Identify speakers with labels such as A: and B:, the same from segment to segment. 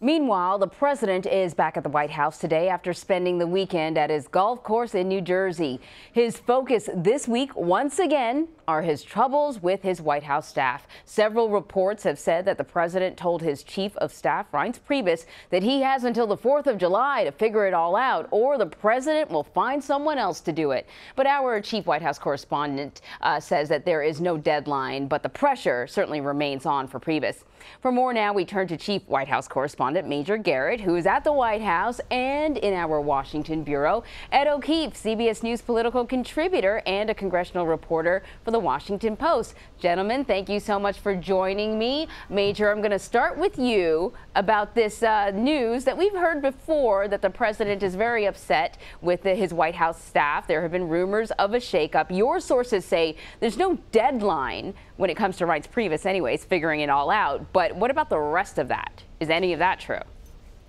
A: Meanwhile, the president is back at the White House today after spending the weekend at his golf course in New Jersey. His focus this week, once again, are his troubles with his White House staff. Several reports have said that the president told his chief of staff, Reince Priebus, that he has until the 4th of July to figure it all out, or the president will find someone else to do it. But our chief White House correspondent says that there is no deadline, but the pressure certainly remains on for Priebus. For more now, we turn to chief White House correspondent Major Garrett, who is at the White House and in our Washington bureau. Ed O'Keefe, CBS News political contributor and a congressional reporter for the Washington Post. Gentlemen, thank you so much for joining me. Major, I'm going to start with you about this news that we've heard before, that the president is very upset with his White House staff. There have been rumors of a shakeup. Your sources say there's no deadline when it comes to Reince Priebus anyways, figuring it all out. But what about the rest of that? Is any of that true?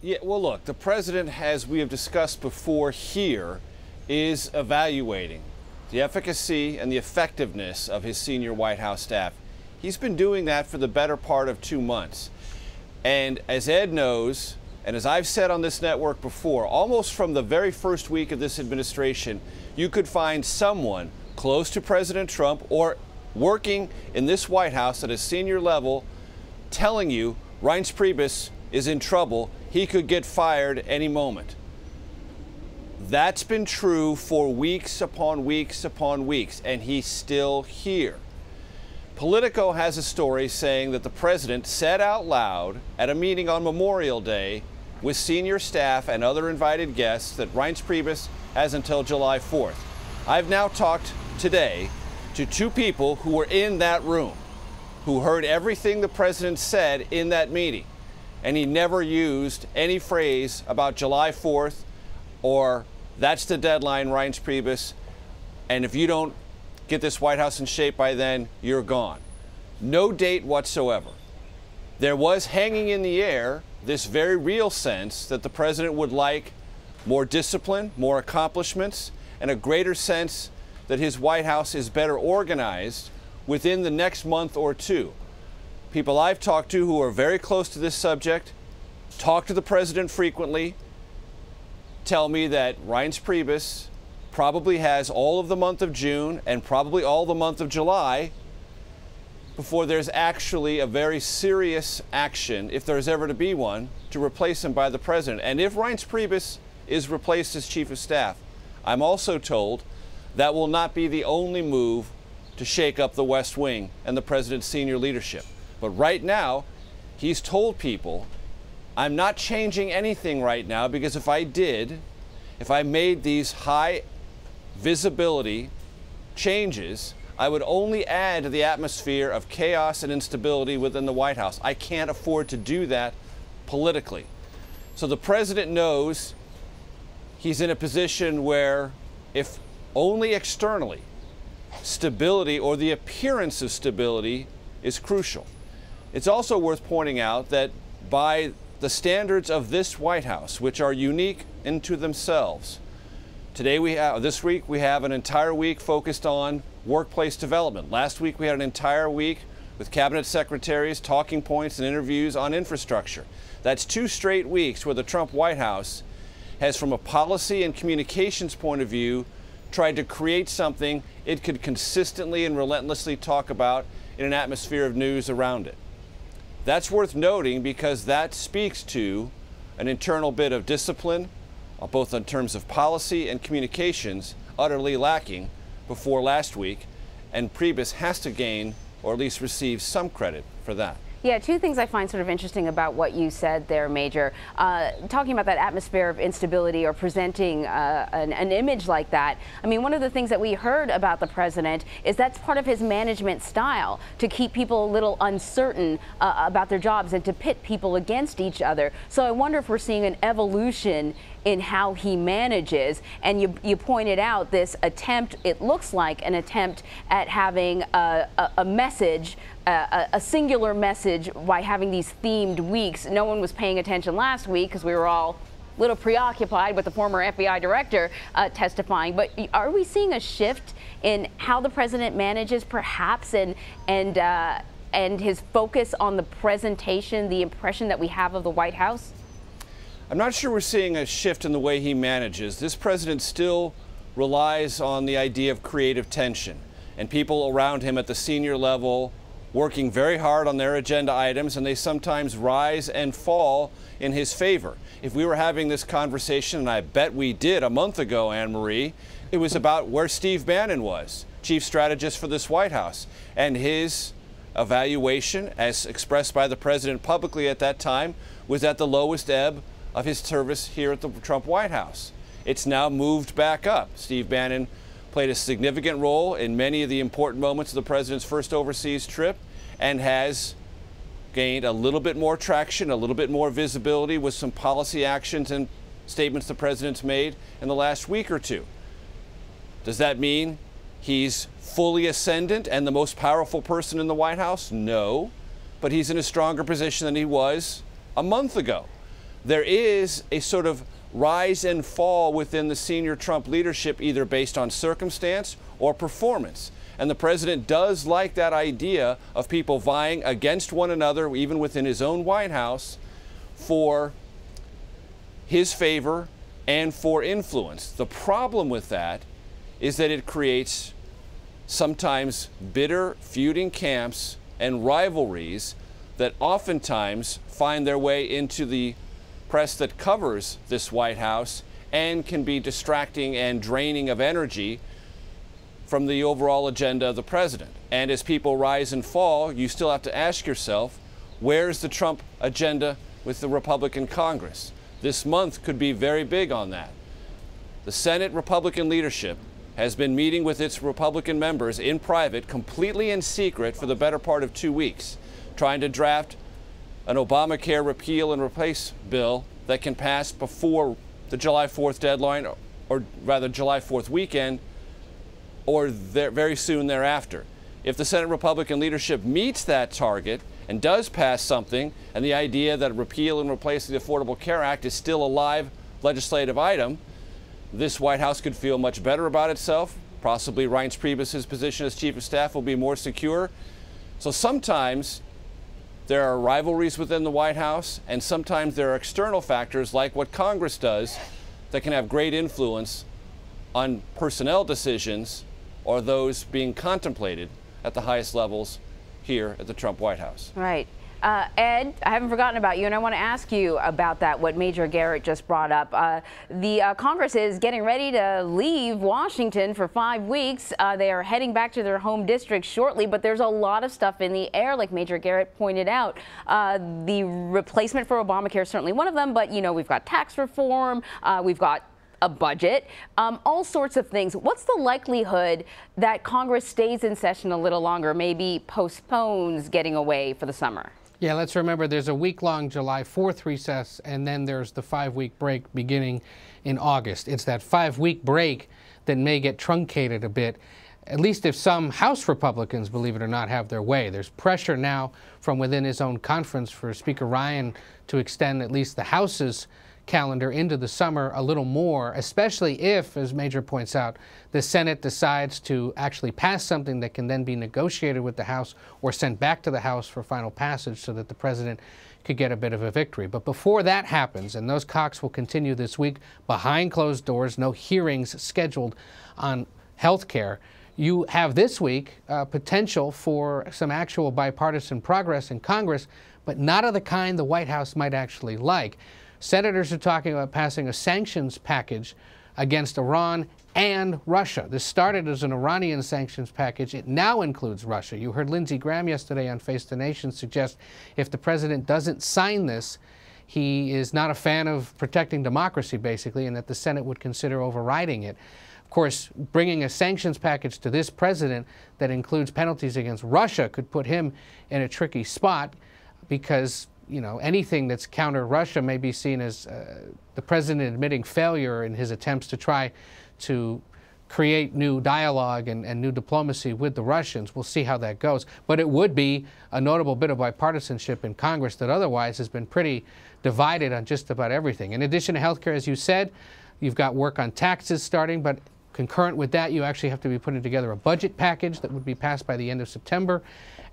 B: Yeah, well, look, the president, as we have discussed before here, is evaluating the efficacy and the effectiveness of his senior White House staff. He's been doing that for the better part of 2 months. And as Ed knows, and as I've said on this network before, almost from the very first week of this administration, you could find someone close to President Trump or working in this White House at a senior level telling you Reince Priebus is in trouble. He could get fired any moment. That's been true for weeks upon weeks upon weeks, and he's still here. Politico has a story saying that the president said out loud at a meeting on Memorial Day with senior staff and other invited guests that Reince Priebus has until July 4th. I've now talked today to 2 people who were in that room, who heard everything the president said in that meeting, and he never used any phrase about July 4th or that's the deadline, Reince Priebus, and if you don't get this White House in shape by then, you're gone. No date whatsoever. There was hanging in the air this very real sense that the president would like more discipline, more accomplishments, and a greater sense that his White House is better organized within the next month or 2. People I've talked to who are very close to this subject, talk to the president frequently, tell me that Reince Priebus probably has all of the month of June and probably all the month of July before there's actually a very serious action, if there's ever to be one, to replace him by the president. And if Reince Priebus is replaced as chief of staff, I'm also told that will not be the only move to shake up the West Wing and the president's senior leadership. But right now, he's told people, I'm not changing anything right now, because if I did, if I made these high visibility changes, I would only add to the atmosphere of chaos and instability within the White House. I can't afford to do that politically. So the president knows he's in a position where, if only externally, stability or the appearance of stability is crucial. It's also worth pointing out that by the standards of this White House, which are unique into themselves, this week we have an entire week focused on workplace development. Last week we had an entire week with cabinet secretaries, talking points and interviews on infrastructure. That's 2 straight weeks where the Trump White House has, from a policy and communications point of view, tried to create something it could consistently and relentlessly talk about in an atmosphere of news around it. That's worth noting because that speaks to an internal bit of discipline, both in terms of policy and communications, utterly lacking before last week, and Priebus has to gain, or at least receive, some credit for that.
A: Yeah, 2 things I find sort of interesting about what you said there, Major. Talking about that atmosphere of instability or presenting an image like that. I mean, one of the things that we heard about the president is that's part of his management style, to keep people a little uncertain about their jobs and to pit people against each other. So I wonder if we're seeing an evolution in how he manages. And you pointed out this attempt, it looks like an attempt at having a message, a singular message by having these themed weeks. No one was paying attention last week because we were all a little preoccupied with the former FBI director testifying. But are we seeing a shift in how the president manages, perhaps, and and his focus on the presentation, the impression that we have of the White House?
B: I'm not sure we're seeing a shift in the way he manages. This president still relies on the idea of creative tension and people around him at the senior level working very hard on their agenda items, and they sometimes rise and fall in his favor. If we were having this conversation, and I bet we did a month ago, Anne-Marie, it was about where Steve Bannon was, chief strategist for this White House, and his evaluation, as expressed by the president publicly at that time, was at the lowest ebb of his service here at the Trump White House. It's now moved back up. Steve Bannon played a significant role in many of the important moments of the president's first overseas trip and has gained a little bit more traction, a little bit more visibility with some policy actions and statements the president's made in the last week or two. Does that mean he's fully ascendant and the most powerful person in the White House? No, but he's in a stronger position than he was a month ago. There is a sort of rise and fall within the senior Trump leadership, either based on circumstance or performance. And the president does like that idea of people vying against one another, even within his own White House, for his favor and for influence. The problem with that is that it creates sometimes bitter, feuding camps and rivalries that oftentimes find their way into the press that covers this White House and can be distracting and draining of energy from the overall agenda of the president. And as people rise and fall, you still have to ask yourself, where's the Trump agenda with the Republican Congress? This month could be very big on that. The Senate Republican leadership has been meeting with its Republican members in private, completely in secret, for the better part of 2 weeks, trying to draft an Obamacare repeal and replace bill that can pass before the July 4th deadline, or rather July 4th weekend, or very soon thereafter. If the Senate Republican leadership meets that target and does pass something, and the idea that repeal and replace the Affordable Care Act is still a live legislative item, this White House could feel much better about itself. Possibly Reince Priebus' position as chief of staff will be more secure. So sometimes there are rivalries within the White House, and sometimes there are external factors like what Congress does that can have great influence on personnel decisions or those being contemplated at the highest levels here at the Trump White House.
A: Right. Ed, I haven't forgotten about you, and I want to ask you about that, what Major Garrett just brought up. The Congress is getting ready to leave Washington for 5 weeks. They are heading back to their home district shortly, but there's a lot of stuff in the air, like Major Garrett pointed out. The replacement for Obamacare is certainly one of them, but, you know, we've got tax reform, we've got a budget, all sorts of things. What's the likelihood that Congress stays in session a little longer, maybe postpones getting away for the summer?
C: Yeah, let's remember there's a week-long July 4th recess, and then there's the 5-week break beginning in August. It's that 5-week break that may get truncated a bit, at least if some House Republicans, believe it or not, have their way. There's pressure now from within his own conference for Speaker Ryan to extend at least the House's calendar into the summer a little more, especially if, as Major points out, the Senate decides to actually pass something that can then be negotiated with the House or sent back to the House for final passage so that the president could get a bit of a victory. But before that happens, and those talks will continue this week behind closed doors, no hearings scheduled on health care, you have this week potential for some actual bipartisan progress in Congress, but not of the kind the White House might actually like. Senators are talking about passing a sanctions package against Iran and Russia. This started as an Iranian sanctions package. It now includes Russia. You heard Lindsey Graham yesterday on Face the Nation suggest if the president doesn't sign this, he is not a fan of protecting democracy, basically, and that the Senate would consider overriding it. Of course, bringing a sanctions package to this president that includes penalties against Russia could put him in a tricky spot because, you know, anything that's counter Russia may be seen as the president admitting failure in his attempts to try to create new dialogue and new diplomacy with the Russians. We'll see how that goes. But it would be a notable bit of bipartisanship in Congress that otherwise has been pretty divided on just about everything. In addition to health care, as you said, you've got work on taxes starting, but Concurrent with that, you actually have to be putting together a budget package that would be passed by the end of September,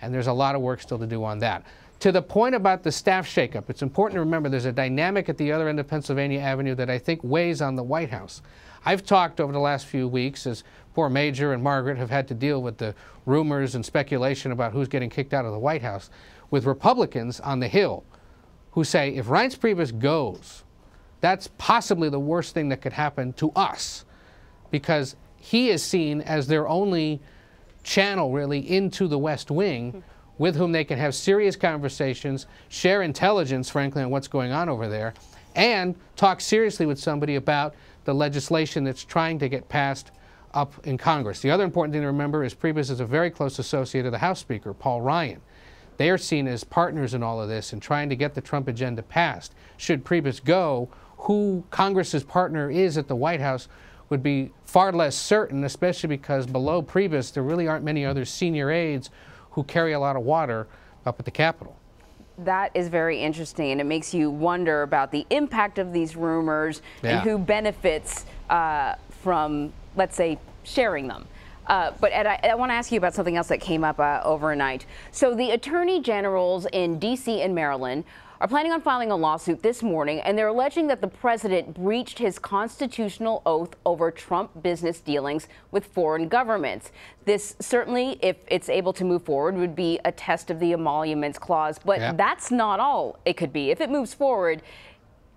C: and there's a lot of work still to do on that. To the point about the staff shakeup, it's important to remember there's a dynamic at the other end of Pennsylvania Avenue that I think weighs on the White House. I've talked over the last few weeks, as poor Major and Margaret have had to deal with the rumors and speculation about who's getting kicked out of the White House, with Republicans on the Hill who say if Reince Priebus goes, that's possibly the worst thing that could happen to us, because he is seen as their only channel really into the West Wing, with whom they can have serious conversations, share intelligence, frankly, on what's going on over there, and talk seriously with somebody about the legislation that's trying to get passed up in Congress. The other important thing to remember is Priebus is a very close associate of the House Speaker, Paul Ryan. They are seen as partners in all of this and trying to get the Trump agenda passed. Should Priebus go, who Congress's partner is at the White House would be far less certain, especially because below Priebus there really aren't many other senior aides who carry a lot of water up at the Capitol.
A: That is very interesting, and it makes you wonder about the impact of these rumors and who benefits from, let's say, sharing them. But Ed, I want to ask you about something else that came up overnight. So the attorney generals in D.C. and Maryland are planning on filing a lawsuit this morning, and they're alleging that the president breached his constitutional oath over Trump business dealings with foreign governments. This certainly, if it's able to move forward, would be a test of the emoluments clause, but that's not all it could be. If it moves forward,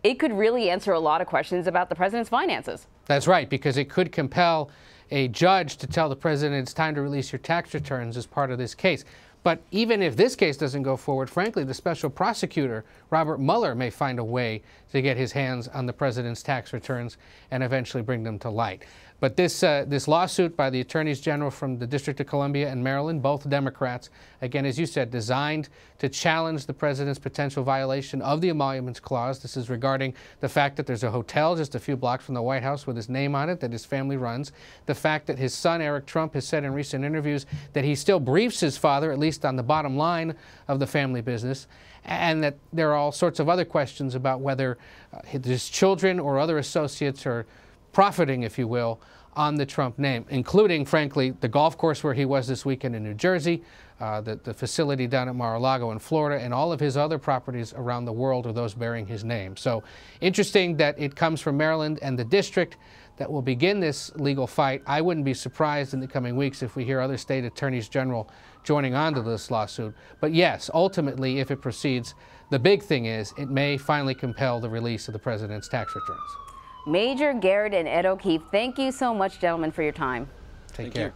A: it could really answer a lot of questions about the president's finances.
C: That's right, because it could compel a judge to tell the president it's time to release your tax returns as part of this case. But even if this case doesn't go forward, frankly, the special prosecutor, Robert Mueller, may find a way to get his hands on the president's tax returns and eventually bring them to light. But this lawsuit by the attorneys general from the District of Columbia and Maryland, both Democrats, again, as you said, designed to challenge the president's potential violation of the emoluments clause. This is regarding the fact that there's a hotel just a few blocks from the White House with his name on it that his family runs. The fact that his son, Eric Trump, has said in recent interviews that he still briefs his father, at least on the bottom line of the family business, and that there are all sorts of other questions about whether his children or other associates are profiting, if you will, on the Trump name, including, frankly, the golf course where he was this weekend in New Jersey, the facility down at Mar-a-Lago in Florida, and all of his other properties around the world are those bearing his name. So interesting that it comes from Maryland and the district that will begin this legal fight. I wouldn't be surprised in the coming weeks if we hear other state attorneys general joining on to this lawsuit. But yes, ultimately, if it proceeds, the big thing is it may finally compel the release of the president's tax returns.
A: Major Garrett and Ed O'Keefe, thank you so much, gentlemen, for your time.
C: Take care.